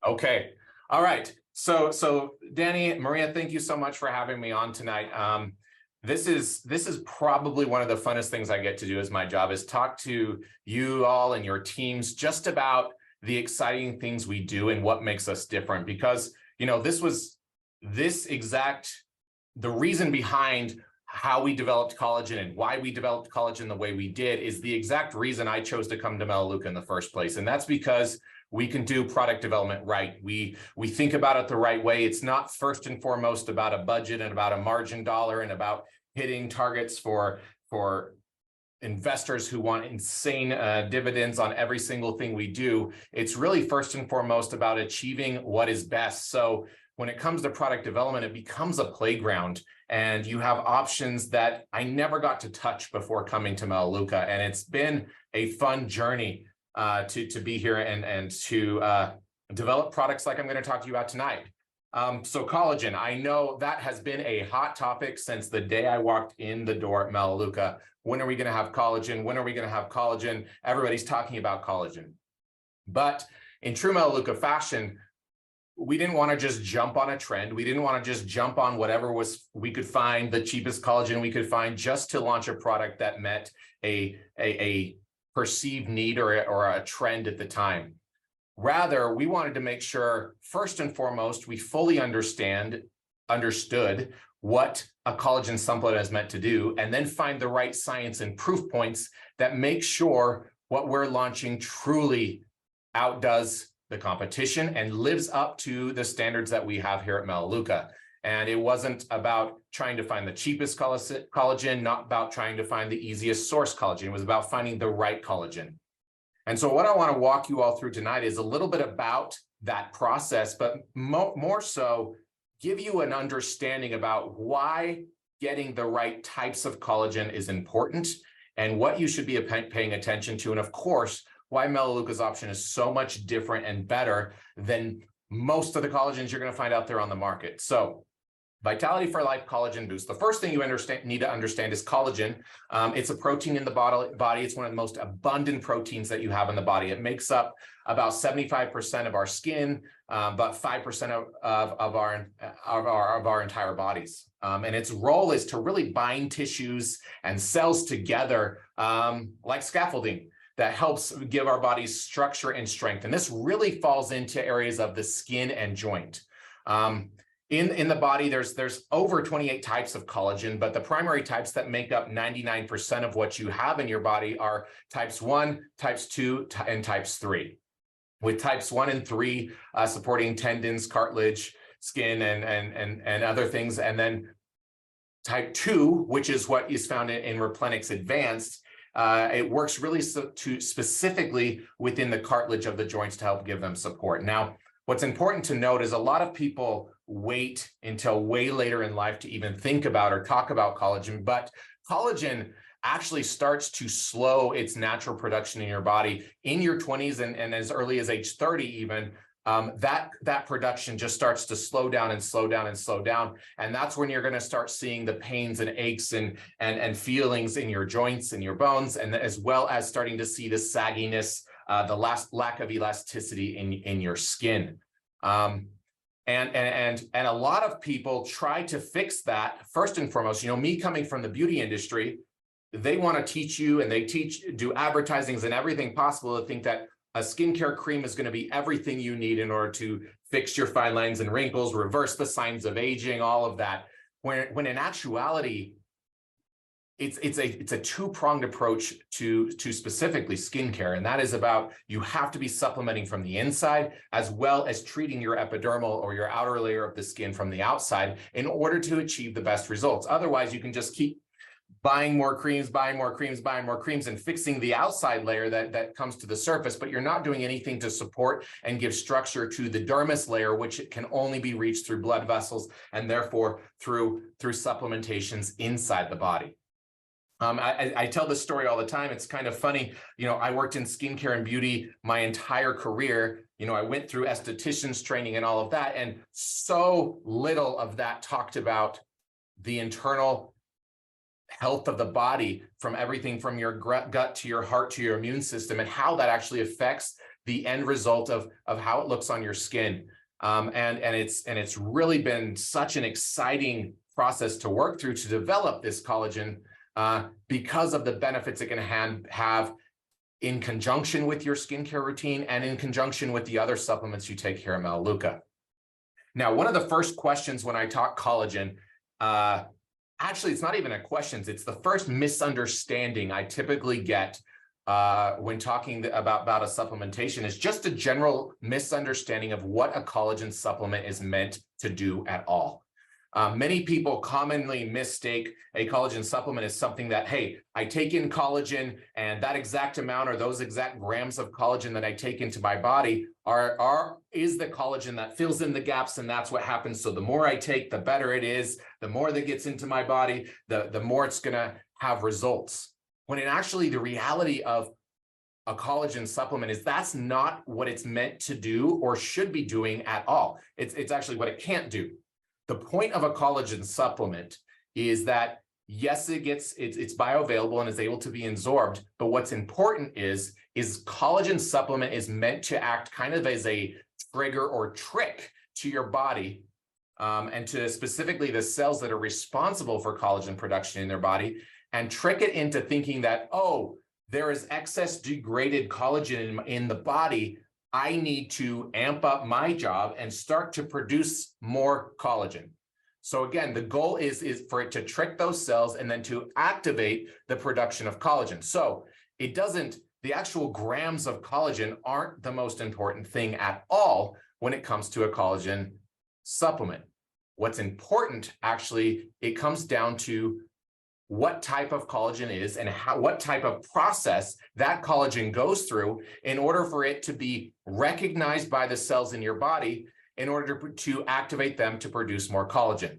Okay. All right. So Danny, Maria, thank you so much for having me on tonight. This is probably one of the funnest things I get to do as my job is talk to you all and your teams just about the exciting things we do and what makes us different. Because, the reason behind how we developed collagen and why we developed collagen the way we did is the exact reason I chose to come to Melaleuca in the first place. And that's because we can do product development right. We think about it the right way. It's not first and foremost about a budget and about a margin dollar and about hitting targets for investors who want insane dividends on every single thing we do. It's really first and foremost about achieving what is best. So when it comes to product development, it becomes a playground and you have options that I never got to touch before coming to Melaleuca. And it's been a fun journey to be here and to develop products like I'm going to talk to you about tonight. So collagen, I know that has been a hot topic since the day I walked in the door at Melaleuca. When are we going to have collagen? When are we going to have collagen? Everybody's talking about collagen. But in true Melaleuca fashion, we didn't want to just jump on a trend. We didn't want to just jump on whatever we could find, the cheapest collagen we could find, just to launch a product that met a perceived need or a trend at the time. Rather, we wanted to make sure, first and foremost, we fully understood what a collagen supplement is meant to do, and then find the right science and proof points that make sure what we're launching truly outdoes the competition and lives up to the standards that we have here at Melaleuca. And it wasn't about trying to find the cheapest collagen, not about trying to find the easiest source collagen. It was about finding the right collagen. And so what I want to walk you all through tonight is a little bit about that process, but more so give you an understanding about why getting the right types of collagen is important and what you should be paying attention to. And of course, why Melaleuca's option is so much different and better than most of the collagens you're going to find out there on the market. So Vitality for Life Collagen Boost. The first thing you need to understand is collagen. It's a protein in the body. It's one of the most abundant proteins that you have in the body. It makes up about 75% of our skin, about 5% of our entire bodies. And its role is to really bind tissues and cells together like scaffolding that helps give our bodies structure and strength. And this really falls into areas of the skin and joint. In the body, there's over 28 types of collagen, but the primary types that make up 99% of what you have in your body are types 1, types 2, and types 3. With types 1 and 3 supporting tendons, cartilage, skin, and other things. And then type 2, which is what is found in Replenix Advanced, it works really specifically within the cartilage of the joints to help give them support. Now, what's important to note is a lot of people wait until way later in life to even think about or talk about collagen, but collagen actually starts to slow its natural production in your body in your 20s and as early as age 30 even. That production just starts to slow down and slow down and slow down. And that's when you're going to start seeing the pains and aches and feelings in your joints and your bones, and as well as starting to see the sagginess, the lack of elasticity in your skin. And a lot of people try to fix that. First and foremost, me coming from the beauty industry, they want to teach you and they do advertisings and everything possible to think that a skincare cream is going to be everything you need in order to fix your fine lines and wrinkles, reverse the signs of aging, all of that. When in actuality, it's a two-pronged approach to specifically skincare, and that is about you have to be supplementing from the inside as well as treating your epidermal or your outer layer of the skin from the outside in order to achieve the best results. Otherwise, you can just keep buying more creams, and fixing the outside layer that comes to the surface, but you're not doing anything to support and give structure to the dermis layer, which can only be reached through blood vessels and therefore through supplementations inside the body. I tell this story all the time. It's kind of funny. I worked in skincare and beauty my entire career. I went through esthetician's training and all of that, and so little of that talked about the internal health of the body, from everything from your gut to your heart to your immune system, and how that actually affects the end result of how it looks on your skin. And it's really been such an exciting process to work through to develop this collagen because of the benefits it can have in conjunction with your skincare routine and in conjunction with the other supplements you take here at Melaleuca. Now, one of the first questions when I talk collagen, actually, it's not even a question, it's the first misunderstanding I typically get when talking about a supplementation is just a general misunderstanding of what a collagen supplement is meant to do at all. Many people commonly mistake a collagen supplement as something that, hey, I take in collagen and that exact amount or those exact grams of collagen that I take into my body is the collagen that fills in the gaps, and that's what happens. So the more I take, the better it is. The more that gets into my body, the more it's going to have results. When it actually, the reality of a collagen supplement is that's not what it's meant to do or should be doing at all. It's actually what it can't do. The point of a collagen supplement is that, yes, it's bioavailable and is able to be absorbed, but what's important is collagen supplement is meant to act kind of as a trigger or trick to your body and to specifically the cells that are responsible for collagen production in their body, and trick it into thinking that, oh, there is excess degraded collagen in the body. I need to amp up my job and start to produce more collagen. So again, the goal is for it to trick those cells and then to activate the production of collagen. So the actual grams of collagen aren't the most important thing at all when it comes to a collagen supplement. What's important, actually, it comes down to what type of collagen is and what type of process that collagen goes through in order for it to be recognized by the cells in your body in order to activate them to produce more collagen.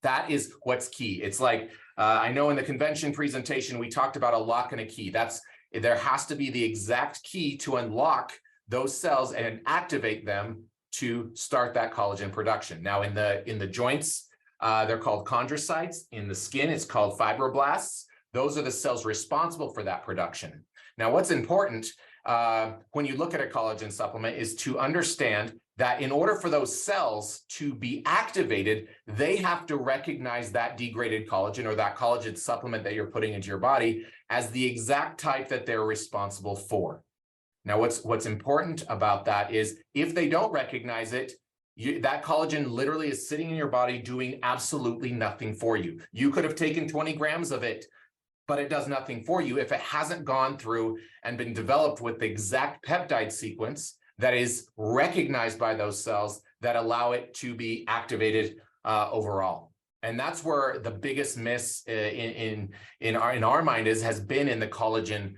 That is what's key. It's like, I know in the convention presentation, we talked about a lock and a key. There has to be the exact key to unlock those cells and activate them to start that collagen production. Now in the joints, they're called chondrocytes. In the skin, it's called fibroblasts. Those are the cells responsible for that production. Now, what's important when you look at a collagen supplement is to understand that in order for those cells to be activated, they have to recognize that degraded collagen or that collagen supplement that you're putting into your body as the exact type that they're responsible for. Now, what's important about that is if they don't recognize it, that collagen literally is sitting in your body doing absolutely nothing for you. You could have taken 20 grams of it, but it does nothing for you if it hasn't gone through and been developed with the exact peptide sequence that is recognized by those cells that allow it to be activated overall. And that's where the biggest miss in our mind has been in the collagen,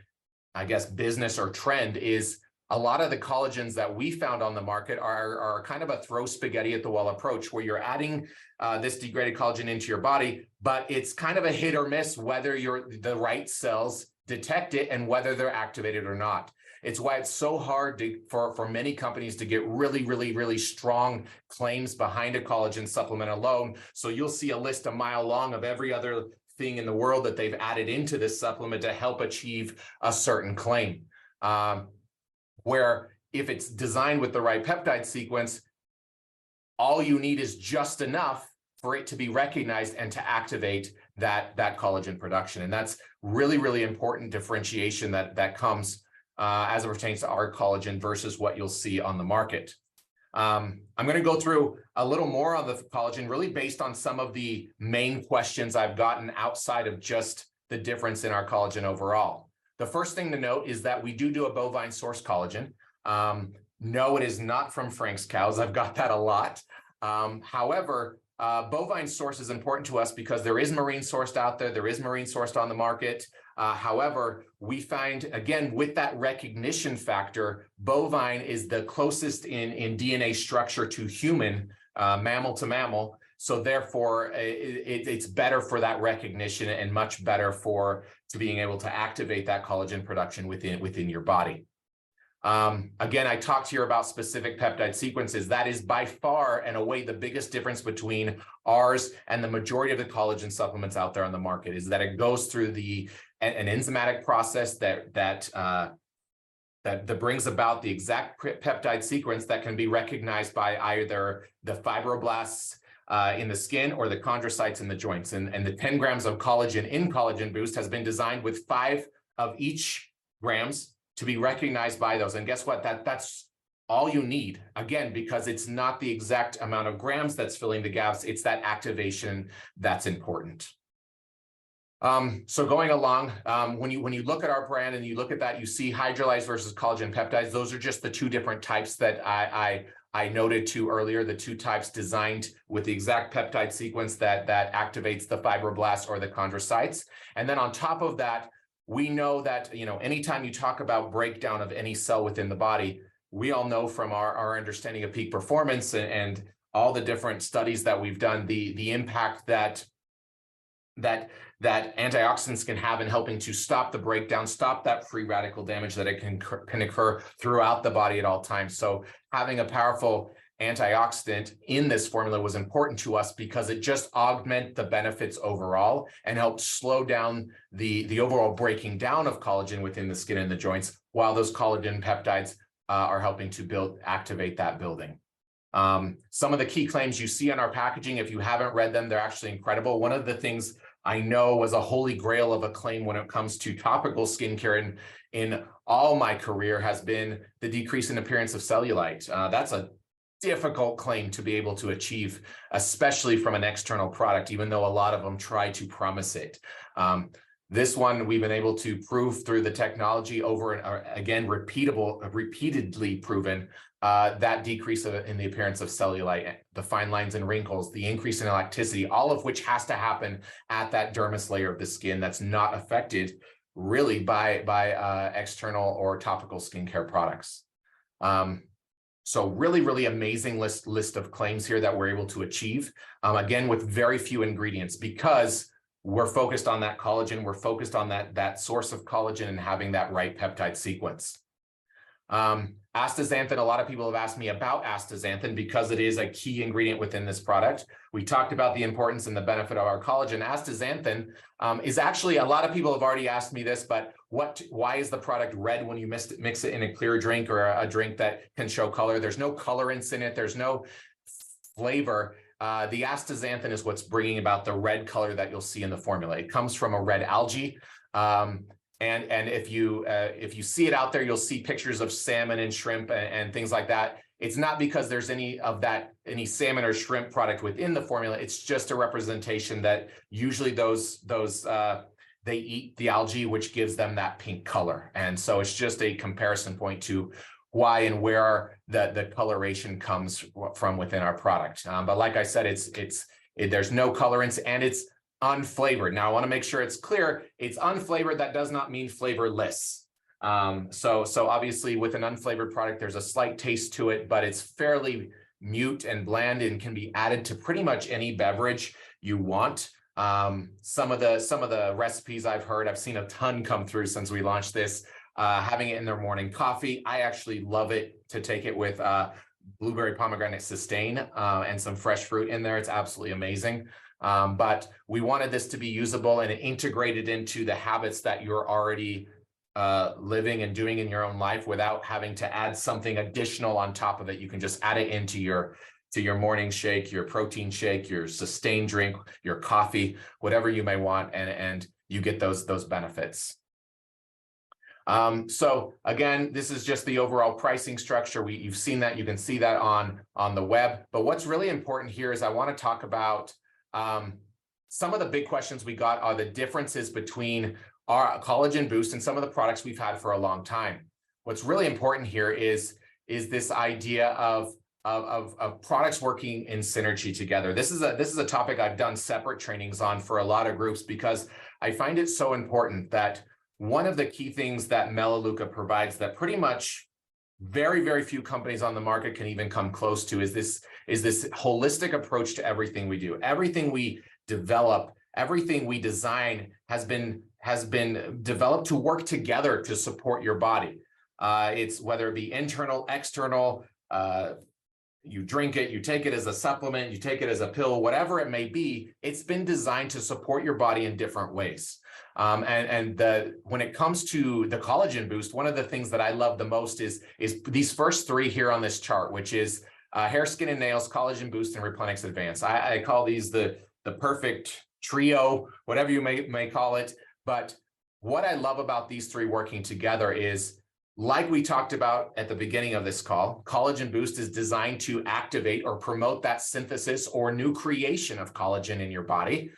I guess, business or trend is a lot of the collagens that we found on the market are kind of a throw spaghetti at the wall approach where you're adding this degraded collagen into your body, but it's kind of a hit or miss whether the right cells detect it and whether they're activated or not. It's why it's so hard for many companies to get really, really, really strong claims behind a collagen supplement alone. So you'll see a list a mile long of every other thing in the world that they've added into this supplement to help achieve a certain claim. Where if it's designed with the right peptide sequence, all you need is just enough for it to be recognized and to activate that collagen production. And that's really, really important differentiation that comes as it pertains to our collagen versus what you'll see on the market. I'm going to go through a little more on the collagen, really based on some of the main questions I've gotten outside of just the difference in our collagen overall. The first thing to note is that we do a bovine source collagen. No, it is not from Frank's cows. I've got that a lot. However, bovine source is important to us because there is marine sourced out there. There is marine sourced on the market. However, we find, again, with that recognition factor, bovine is the closest in DNA structure to human, mammal to mammal. So therefore, it's better for that recognition and much better to being able to activate that collagen production within your body. Again, I talked here about specific peptide sequences. That is by far and away the biggest difference between ours and the majority of the collagen supplements out there on the market is that it goes through an enzymatic process that that brings about the exact peptide sequence that can be recognized by either the fibroblasts in the skin or the chondrocytes in the joints. And the 10 grams of collagen in Collagen Boost has been designed with 5 of each grams to be recognized by those. And guess what? That's all you need, again, because it's not the exact amount of grams that's filling the gaps, it's that activation that's important. So going along, when you look at our brand and you look at that, you see hydrolyzed versus collagen peptides. Those are just the 2 different types that I noted to earlier, the 2 types designed with the exact peptide sequence that activates the fibroblasts or the chondrocytes. And then on top of that, we know that, anytime you talk about breakdown of any cell within the body, we all know from our understanding of peak performance and all the different studies that we've done, the impact that antioxidants can have in helping to stop the breakdown, stop that free radical damage that it can occur throughout the body at all times. So having a powerful antioxidant in this formula was important to us because it just augmented the benefits overall and helped slow down the overall breaking down of collagen within the skin and the joints, while those collagen peptides are helping to activate that building. Some of the key claims you see on our packaging, if you haven't read them, they're actually incredible. One of the things I know was a holy grail of a claim when it comes to topical skincare in all my career has been the decrease in appearance of cellulite. That's a difficult claim to be able to achieve, especially from an external product, even though a lot of them try to promise it. This one we've been able to prove through the technology over and again, repeatedly proven that decrease in the appearance of cellulite, the fine lines and wrinkles, the increase in elasticity, all of which has to happen at that dermis layer of the skin that's not affected really by external or topical skincare products. So really, really amazing list of claims here that we're able to achieve, again, with very few ingredients, because we're focused on that collagen, we're focused on that source of collagen and having that right peptide sequence. Astaxanthin, a lot of people have asked me about astaxanthin because it is a key ingredient within this product. We talked about the importance and the benefit of our collagen. Astaxanthin is actually, a lot of people have already asked me this, but why is the product red when you mix it in a clear drink or a drink that can show color? There's no colorants in it. There's no flavor. The astaxanthin is what's bringing about the red color that you'll see in the formula. It comes from a red algae. And if you see it out there, you'll see pictures of salmon and shrimp and things like that. It's not because there's any salmon or shrimp product within the formula. It's just a representation that usually they eat the algae, which gives them that pink color. And so it's just a comparison point to why and where the coloration comes from within our product. But like I said, there's no colorants and it's unflavored. Now I want to make sure it's clear. It's unflavored. That does not mean flavorless. So obviously with an unflavored product, there's a slight taste to it, but it's fairly mute and bland and can be added to pretty much any beverage you want. Some of the recipes I've seen a ton come through since we launched this, having it in their morning coffee. I actually love it to take it with blueberry pomegranate sustain and some fresh fruit in there. It's absolutely amazing. But we wanted this to be usable and integrated into the habits that you're already living and doing in your own life without having to add something additional on top of it. You can just add it into your morning shake, your protein shake, your sustain drink, your coffee, whatever you may want, and you get those benefits. So again, this is just the overall pricing structure. You've seen that, you can see that on the web. But what's really important here is I want to talk about some of the big questions we got are the differences between our Collagen Boost and some of the products we've had for a long time. What's really important here is this idea of products working in synergy together. This is a topic I've done separate trainings on for a lot of groups because I find it so important that one of the key things that Melaleuca provides that pretty much very, very few companies on the market can even come close to is this holistic approach to everything we do. Everything we develop, everything we design has been developed to work together to support your body. It's whether it be internal, external, you drink it, you take it as a supplement, you take it as a pill, whatever it may be, it's been designed to support your body in different ways. When it comes to the collagen boost, one of the things that I love the most is these first three here on this chart, which is hair, skin, and nails, collagen boost, and Replenish Advance. I call these the perfect trio, whatever you may call it. But what I love about these three working together is, like we talked about at the beginning of this call, collagen boost is designed to activate or promote that synthesis or new creation of collagen in your body.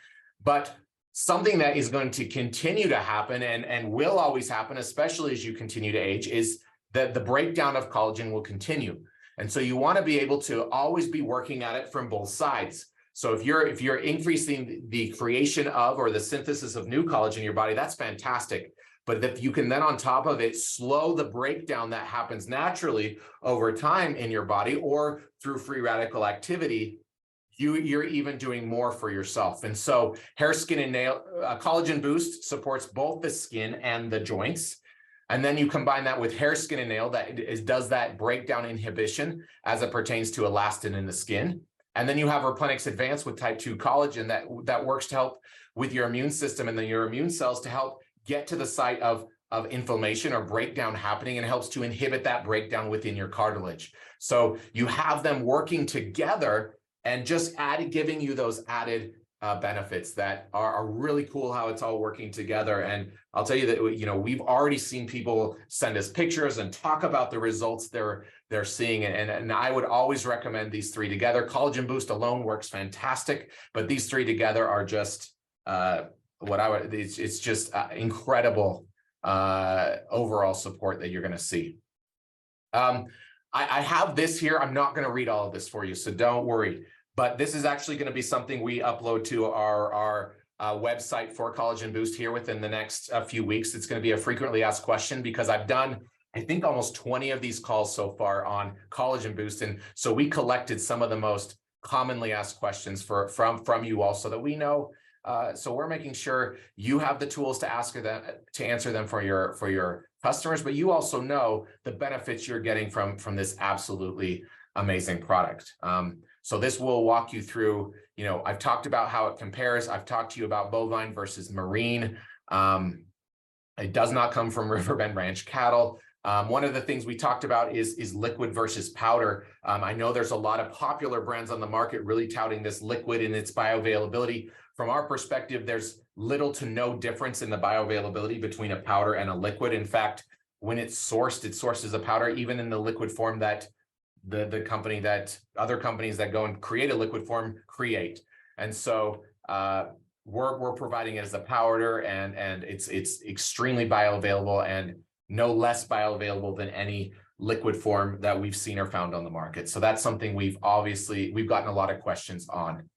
But something that is going to continue to happen and will always happen, especially as you continue to age, is that the breakdown of collagen will continue. And so you want to be able to always be working at it from both sides. So if you're increasing the creation of or the synthesis of new collagen in your body, that's fantastic. But if you can then on top of it slow the breakdown that happens naturally over time in your body or through free radical activity, you're even doing more for yourself. And so hair, skin, and nail collagen boost supports both the skin and the joints. And then you combine that with hair, skin, and nail that does that breakdown inhibition as it pertains to elastin in the skin. And then you have Replenish Advance with type 2 collagen that works to help with your immune system and then your immune cells to help get to the site of inflammation or breakdown happening, and helps to inhibit that breakdown within your cartilage. So you have them working together and just giving you those added benefits that are really cool how it's all working together. And I'll tell you that, we've already seen people send us pictures and talk about the results they're seeing. And I would always recommend these three together. Collagen boost alone works fantastic, but these three together are just it's just incredible overall support that you're going to see. I have this here. I'm not going to read all of this for you, so don't worry. But this is actually going to be something we upload to our website for Collagen Boost here within the next few weeks. It's going to be a frequently asked question because I've done, I think, almost 20 of these calls so far on Collagen Boost. And so we collected some of the most commonly asked questions from you all so that we know. So we're making sure you have the tools to answer them for your customers, but you also know the benefits you're getting from this absolutely amazing product. So this will walk you through, I've talked about how it compares. I've talked to you about bovine versus marine. It does not come from Riverbend Ranch cattle. One of the things we talked about is liquid versus powder. I know there's a lot of popular brands on the market really touting this liquid and its bioavailability. From our perspective, there's little to no difference in the bioavailability between a powder and a liquid. In fact, when it's sourced as a powder, even in the liquid form that other companies that go and create a liquid form create. And so we're providing it as a powder, and it's extremely bioavailable and no less bioavailable than any liquid form that we've seen or found on the market. So that's something we've gotten a lot of questions on.